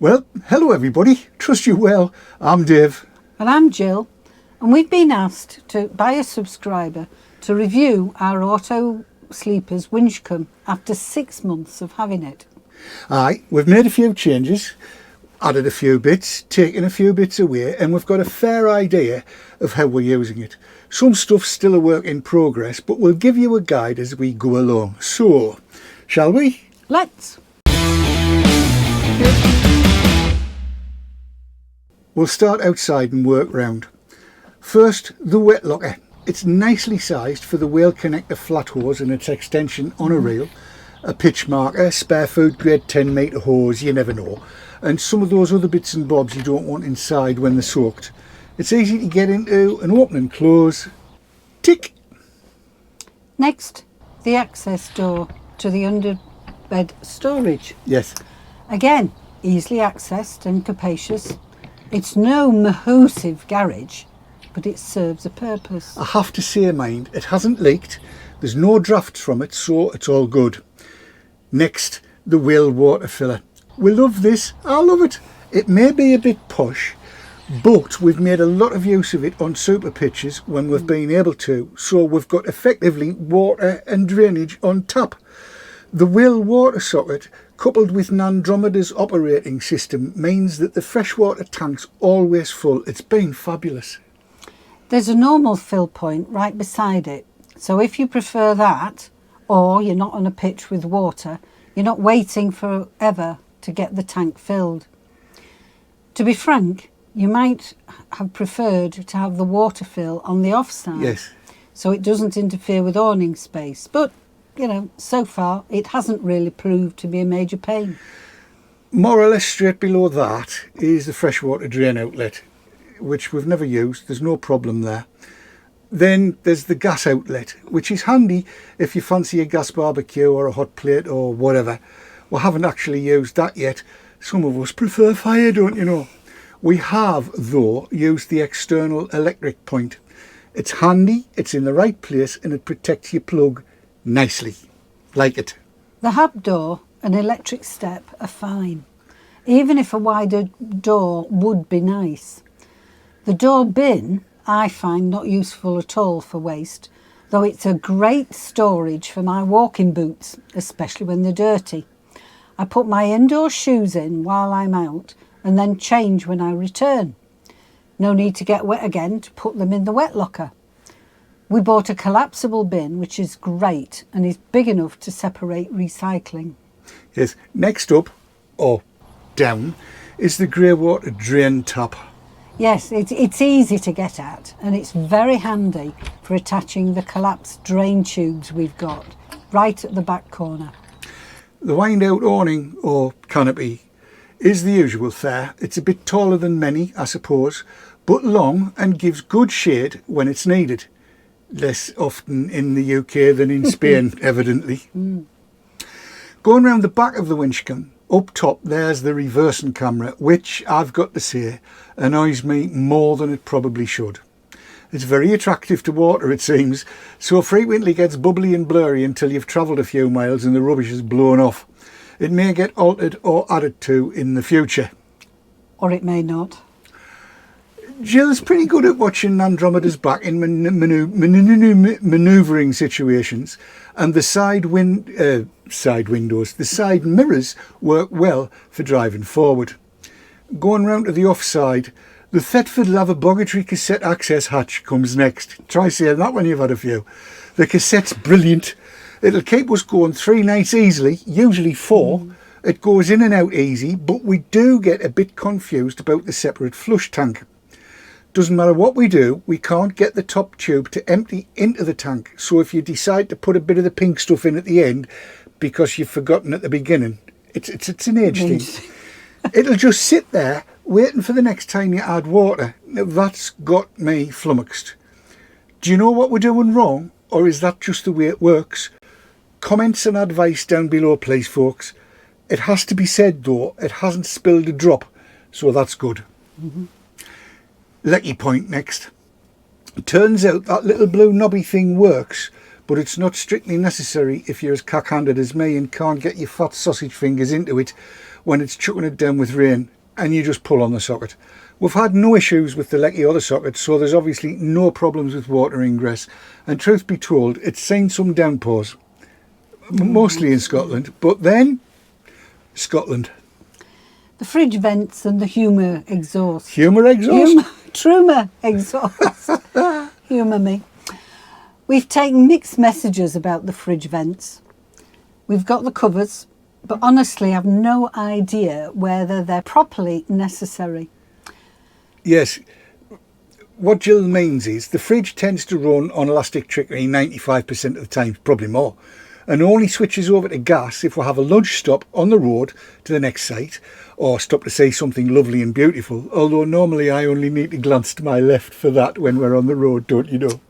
Well, hello everybody, trust you well. I'm Dave. And I'm Jill, and we've been asked by a subscriber to review our Autosleepers Winchcombe after 6 months of having it. Aye, we've made a few changes, added a few bits, taken a few bits away, and we've got a fair idea of how we're using it. Some stuff's still a work in progress, but we'll give you a guide as we go along. So, shall we? Let's! We'll start outside and work round. First, the wet locker. It's nicely sized for the wheel connector flat hose and its extension on a reel, a pitch marker, spare food grade 10 metre hose, you never know, and some of those other bits and bobs you don't want inside when they're soaked. It's easy to get into and open and close. Tick! Next, the access door to the underbed storage. Yes. Again, easily accessed and capacious. It's no massive garage, but it serves a purpose. I have to say, mind, it hasn't leaked. There's no drafts from it, so it's all good. Next, the wheel water filler. We love this. I love it. It may be a bit posh, but we've made a lot of use of it on super pitches when we've been able to, so we've got effectively water and drainage on tap. The wheel water socket, coupled with Nandromeda's operating system, means that the freshwater tank's always full. It's been fabulous. There's a normal fill point right beside it, so if you prefer that, or you're not on a pitch with water, you're not waiting forever to get the tank filled. To be frank, you might have preferred to have the water fill on the offside, Yes. so it doesn't interfere with awning space, but you know, so far it hasn't really proved to be a major pain. More or less straight below that is the freshwater drain outlet, which we've never used. There's no problem there. Then there's the gas outlet, which is handy if you fancy a gas barbecue or a hot plate or whatever. We haven't actually used that yet. Some of us prefer fire, don't you know? We have, though, used the external electric point. It's handy, it's in the right place, and it protects your plug nicely. Like it. The hub door and electric step are fine, even if a wider door would be nice. The door bin I find not useful at all for waste, though it's a great storage for my walking boots, especially when they're dirty. I put my indoor shoes in while I'm out and then change when I return. No need to get wet again to put them in the wet locker. We bought a collapsible bin, which is great and is big enough to separate recycling. Yes. Next up, or down, is the grey water drain tap. Yes, it's easy to get at, and it's very handy for attaching the collapsed drain tubes we've got right at the back corner. The wind out awning, or canopy, is the usual fare. It's a bit taller than many, I suppose, but long and gives good shade when it's needed. Less often in the UK than in Spain, evidently. Going round the back of the Winchcombe, up top there's the reversing camera, which, I've got to say, annoys me more than it probably should. It's very attractive to water, it seems, so frequently gets bubbly and blurry until you've travelled a few miles and the rubbish is blown off. It may get altered or added to in the future. Or it may not. Jill's pretty good at watching Nandromeda's back in manoeuvring situations, and the side mirrors work well for driving forward. Going round to the offside, the Thetford lavabogatory cassette access hatch comes next. Try saying that when you've had a few. The cassette's brilliant. It'll keep us going 3 nights easily, usually 4. It goes in and out easy, but we do get a bit confused about the separate flush tank. Doesn't matter what we do, we can't get the top tube to empty into the tank. So if you decide to put a bit of the pink stuff in at the end because you've forgotten at the beginning, it's an age thing. It'll just sit there waiting for the next time you add water. Now that's got me flummoxed. Do you know what we're doing wrong, or is that just the way it works? Comments and advice down below, please, folks. It has to be said, though, it hasn't spilled a drop, so that's good. Lecky point next. It turns out that little blue knobby thing works, but it's not strictly necessary if you're as cack-handed as me and can't get your fat sausage fingers into it when it's chucking it down with rain and you just pull on the socket. We've had no issues with the lecky or the socket, so there's obviously no problems with water ingress. And truth be told, it's seen some downpours, mostly in Scotland, but then Scotland. The fridge vents and the humour exhaust. Humour exhaust? Trumour exhaust. Humour me. We've taken mixed messages about the fridge vents. We've got the covers, but honestly I've no idea whether they're properly necessary. Yes. What Jill means is the fridge tends to run on elastic trickery 95% of the time, probably more, and only switches over to gas if we have a lunch stop on the road to the next site, or stop to see something lovely and beautiful, although normally I only need to glance to my left for that when we're on the road, don't you know?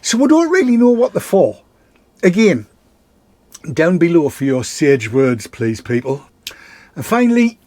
So we don't really know what they're for. Again, down below for your sage words, please, people. And finally,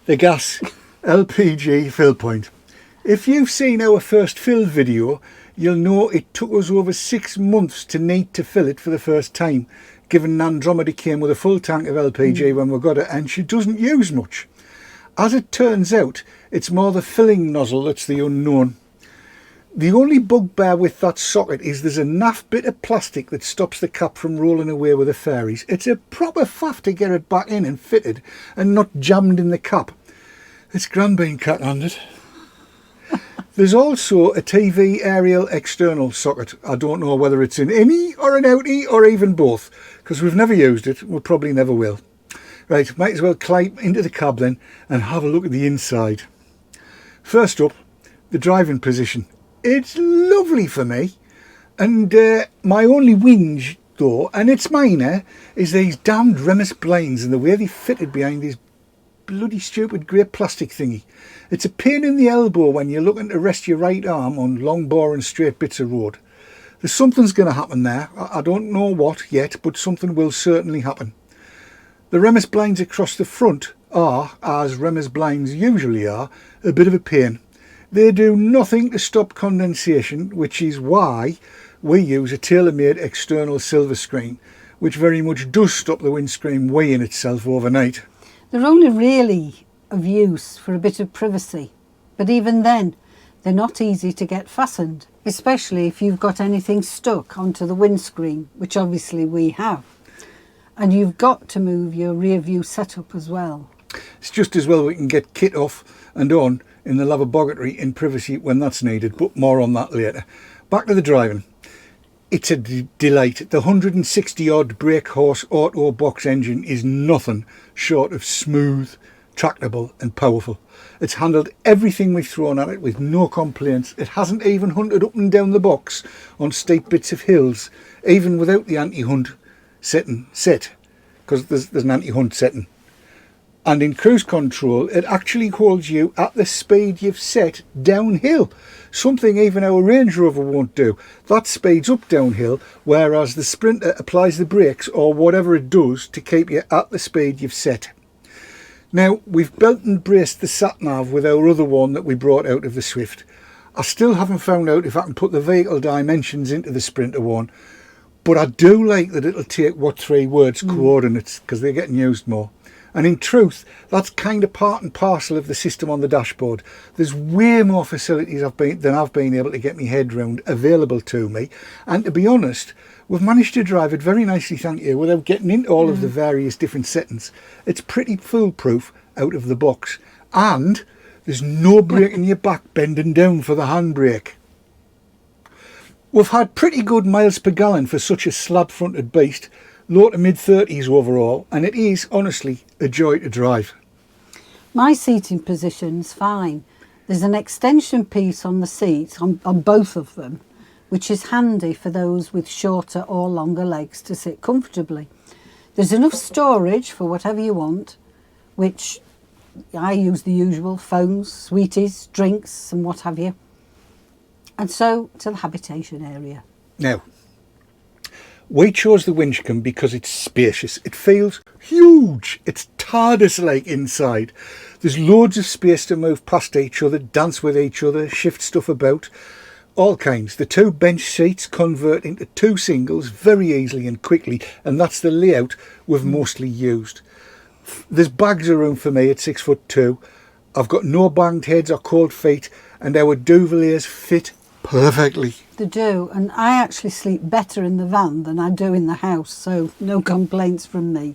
the gas Lpg Fill Point. If you've seen our first fill video, you'll know it took us over 6 months to need to fill it for the first time, given Nandromeda came with a full tank of LPG when we got it, and she doesn't use much. As it turns out, it's more the filling nozzle that's the unknown. The only bugbear with that socket is there's a naff bit of plastic that stops the cap from rolling away with the fairies. It's a proper faff to get it back in and fitted and not jammed in the cap. It's grand being cat-handed. There's also a TV aerial external socket. I don't know whether it's an innie or an outie or even both, because we've never used it. We probably never will. Right, might as well climb into the cab then and have a look at the inside. First up, the driving position. It's lovely for me. And my only whinge, though, and it's minor, is these damned Remus blinds and the way they fitted behind these bloody stupid grey plastic thingy. It's a pain in the elbow when you're looking to rest your right arm on long boring straight bits of road. There's something's going to happen there. I don't know what yet, but something will certainly happen. The Remus blinds across the front are, as Remus blinds usually are, a bit of a pain. They do nothing to stop condensation, which is why we use a tailor-made external silver screen, which very much does stop the windscreen weighing itself overnight. They're only really of use for a bit of privacy, but even then they're not easy to get fastened, especially if you've got anything stuck onto the windscreen, which obviously we have, and you've got to move your rear view setup as well. It's just as well we can get kit off and on in the laboratory in privacy when that's needed, but more on that later. Back to the driving. It's a delight. The 160 odd brake horse auto box engine is nothing short of smooth, tractable and powerful. It's handled everything we've thrown at it with no complaints. It hasn't even hunted up and down the box on steep bits of hills, even without the anti-hunt setting set, because there's an anti-hunt setting. And in cruise control, it actually holds you at the speed you've set downhill, something even our Range Rover won't do. That speeds up downhill, whereas the Sprinter applies the brakes or whatever it does to keep you at the speed you've set. Now, we've belt and braced the sat-nav with our other one that we brought out of the Swift. I still haven't found out if I can put the vehicle dimensions into the Sprinter one, but I do like that it'll take what 3 words coordinates, because they're getting used more. And in truth, that's kind of part and parcel of the system on the dashboard. There's way more facilities than I've been able to get my head round available to me. And to be honest, we've managed to drive it very nicely, thank you, without getting into all of the various different settings. It's pretty foolproof out of the box. And there's no breaking your back bending down for the handbrake. We've had pretty good miles per gallon for such a slab-fronted beast. Low to mid-30s overall, and it is honestly a joy to drive. My seating position's fine. There's an extension piece on the seats, on both of them, which is handy for those with shorter or longer legs to sit comfortably. There's enough storage for whatever you want, which I use the usual phones, sweeties, drinks and what have you. And so to the habitation area. Now, we chose the Winchcombe because it's spacious. It feels huge. It's TARDIS-like inside. There's loads of space to move past each other, dance with each other, shift stuff about. All kinds. The 2 bench seats convert into 2 singles very easily and quickly, and that's the layout we've mostly used. There's bags of room for me at 6'2". I've got no banged heads or cold feet, and our Duvaliers fit perfectly. They do, and I actually sleep better in the van than I do in the house, so no complaints from me.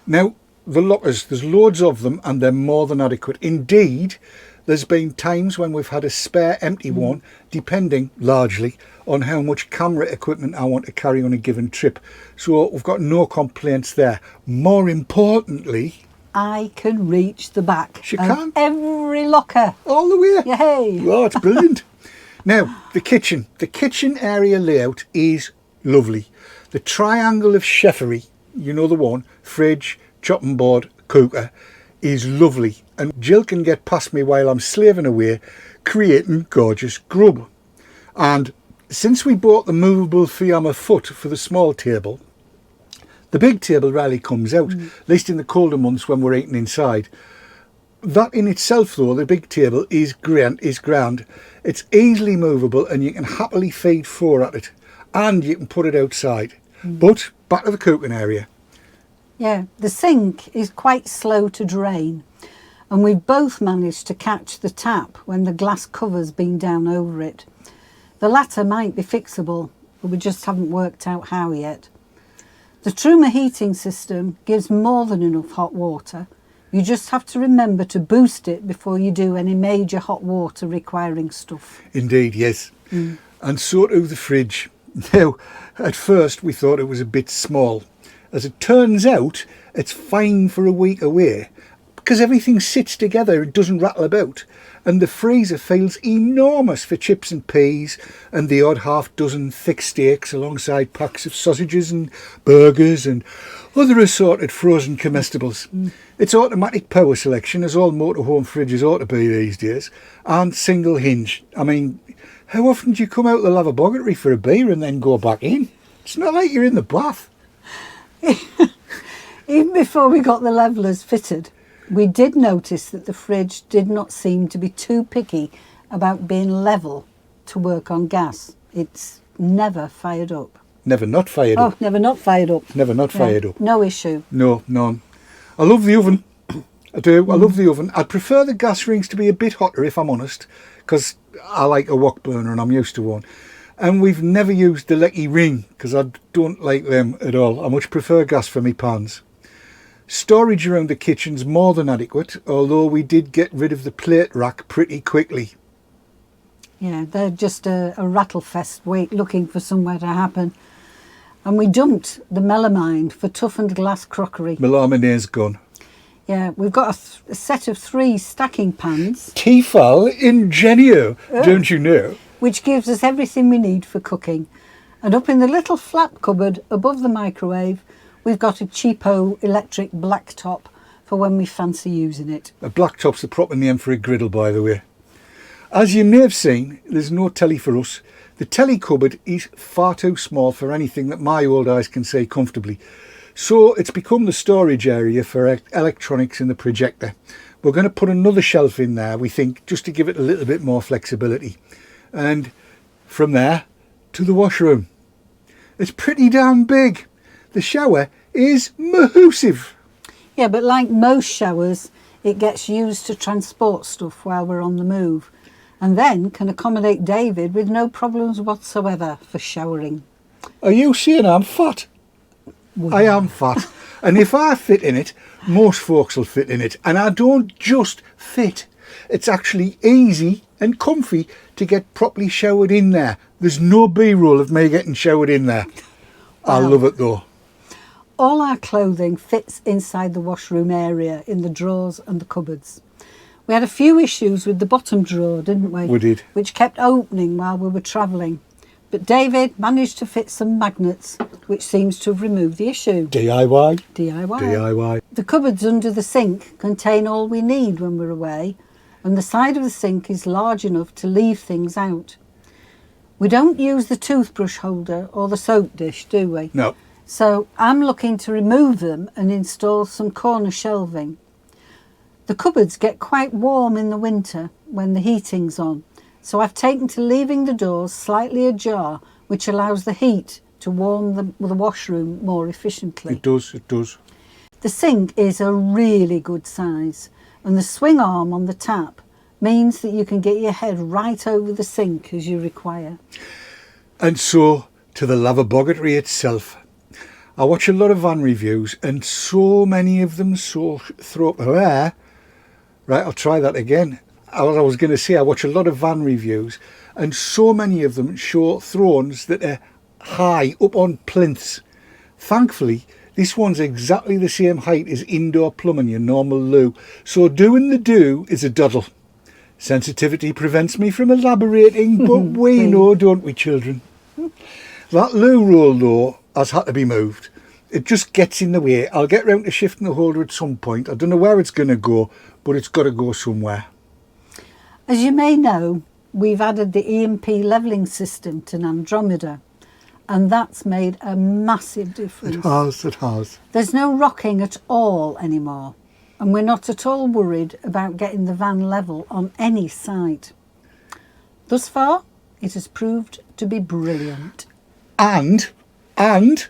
Now, the lockers, there's loads of them, and they're more than adequate. Indeed, there's been times when we've had a spare empty one, depending largely on how much camera equipment I want to carry on a given trip. So we've got no complaints there. More importantly, I can reach the back She of can. every locker. all the way. Yay! Oh, it's brilliant. Now, the kitchen area layout is lovely. The triangle of chefery, you know the one, fridge, chopping board, cooker, is lovely. And Jill can get past me while I'm slaving away, creating gorgeous grub. And since we bought the movable Fiamma foot for the small table, the big table rarely comes out, at least in the colder months when we're eating inside. That in itself, though, the big table is grand. It's easily movable, and you can happily feed four at it, and you can put it outside. But back to the cooking area. Yeah, the sink is quite slow to drain, and we've both managed to catch the tap when the glass cover's been down over it. The latter might be fixable, but we just haven't worked out how yet. The Truma heating system gives more than enough hot water. You just have to remember to boost it before you do any major hot water requiring stuff. Indeed, yes. And so too the fridge. Now, at first we thought it was a bit small. As it turns out, it's fine for a week away because everything sits together, it doesn't rattle about. And the freezer feels enormous for chips and peas and the odd half dozen thick steaks alongside packs of sausages and burgers and other assorted frozen comestibles. It's automatic power selection, as all motorhome fridges ought to be these days, and single hinge. I mean, how often do you come out the lavatory for a beer and then go back in? It's not like you're in the bath. Even before we got the levelers fitted, we did notice that the fridge did not seem to be too picky about being level to work on gas. It's never fired up. Never not fired up. Oh, never not fired up. Never not fired up. No issue. No, none. I love the oven. I do. I love the oven. I'd prefer the gas rings to be a bit hotter, if I'm honest, because I like a wok burner and I'm used to one. And we've never used the lecky ring because I don't like them at all. I much prefer gas for me pans. Storage around the kitchen's more than adequate, although we did get rid of the plate rack pretty quickly. Yeah, they're just a rattlefest wait looking for somewhere to happen. And we dumped the melamine for toughened glass crockery. Melamine's gone. Yeah, we've got a set of 3 stacking pans, Tefal Ingenio, don't you know? which gives us everything we need for cooking. And up in the little flat cupboard above the microwave, we've got a cheapo electric blacktop for when we fancy using it. A blacktop's the proper name for a griddle, by the way. As you may have seen, there's no telly for us. The telly cupboard is far too small for anything that my old eyes can see comfortably. So it's become the storage area for electronics and the projector. We're going to put another shelf in there, we think, just to give it a little bit more flexibility. And from there to the washroom. It's pretty damn big. The shower is massive. Yeah, but like most showers, it gets used to transport stuff while we're on the move, and then can accommodate David with no problems whatsoever for showering. Are you saying I'm fat? I am fat. And if I fit in it, most folks will fit in it. And I don't just fit. It's actually easy and comfy to get properly showered in there. There's no B-roll of me getting showered in there. I love it though. All our clothing fits inside the washroom area in the drawers and the cupboards. We had a few issues with the bottom drawer, didn't we? We did. Which kept opening while we were travelling. But David managed to fit some magnets, which seems to have removed the issue. DIY. DIY. The cupboards under the sink contain all we need when we're away, and the side of the sink is large enough to leave things out. We don't use the toothbrush holder or the soap dish, do we? No. So I'm looking to remove them and install some corner shelving. The cupboards get quite warm in the winter when the heating's on, so I've taken to leaving the doors slightly ajar, which allows the heat to warm the washroom more efficiently. It does. The sink is a really good size, and the swing arm on the tap means that you can get your head right over the sink as you require. And so to the lavaboggery itself. I watch a lot of van reviews, and so many of them throw up there. Right, I'll try that again. I was going to say, I watch a lot of van reviews, and so many of them show thrones that are high up on plinths. Thankfully, this one's exactly the same height as indoor plumbing, your normal loo. So doing the do is a doddle. Sensitivity prevents me from elaborating, but we know, don't we, children? That loo roll, though, has had to be moved. It just gets in the way. I'll get round to shifting the holder at some point. I don't know where it's going to go, but it's got to go somewhere. As you may know, we've added the EMP levelling system to Nandromeda, and that's made a massive difference. It has. There's no rocking at all anymore, and we're not at all worried about getting the van level on any site. Thus far, it has proved to be brilliant. And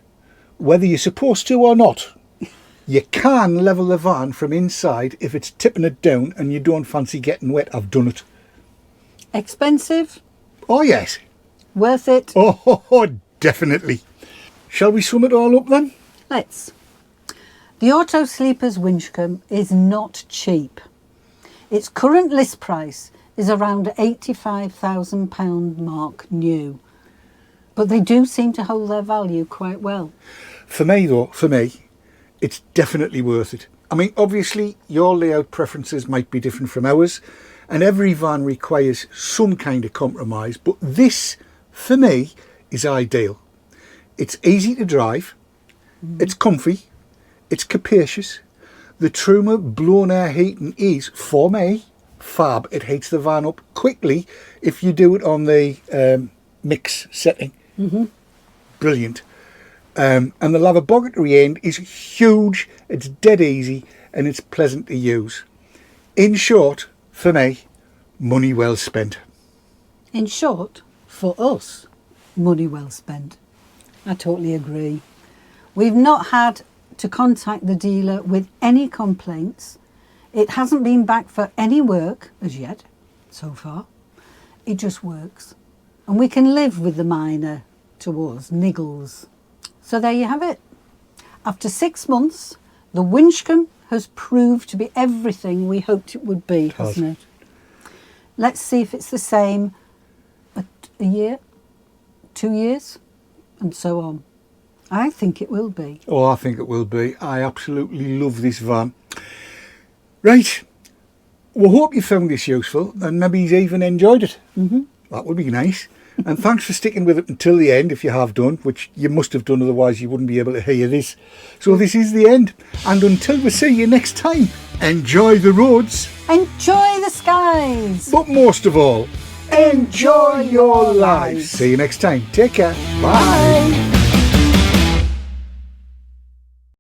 whether you're supposed to or not, you can level the van from inside if it's tipping it down and you don't fancy getting wet. I've done it. Expensive? Oh, yes. Worth it? Oh, definitely. Shall we sum it all up then? Let's. The Autosleepers Winchcombe is not cheap. Its current list price is around £85,000 mark new. But they do seem to hold their value quite well. For me, it's definitely worth it. I mean, obviously, your layout preferences might be different from ours, and every van requires some kind of compromise, but this, for me, is ideal. It's easy to drive, it's comfy, it's capacious. The Truma blown air heating is, for me, fab. It heats the van up quickly if you do it on the mix setting. Brilliant. And the lavaboggery end is huge, it's dead easy, and it's pleasant to use. In short, for me, money well spent. In short, for us, money well spent. I totally agree. We've not had to contact the dealer with any complaints. It hasn't been back for any work as yet, so far. It just works. And we can live with the minor, to us, niggles. So there you have it. After 6 months, the Winchcombe has proved to be everything we hoped it would be, hasn't it? Let's see if it's the same a year, 2 years, and so on. I think it will be. Oh, I think it will be. I absolutely love this van. Right. We hope you found this useful and maybe you even enjoyed it. That would be nice. And thanks for sticking with it until the end, if you have done, which you must have done, otherwise you wouldn't be able to hear this. So this is the end. And until we see you next time, enjoy the roads. Enjoy the skies. But most of all, enjoy your lives. See you next time. Take care. Bye. Bye.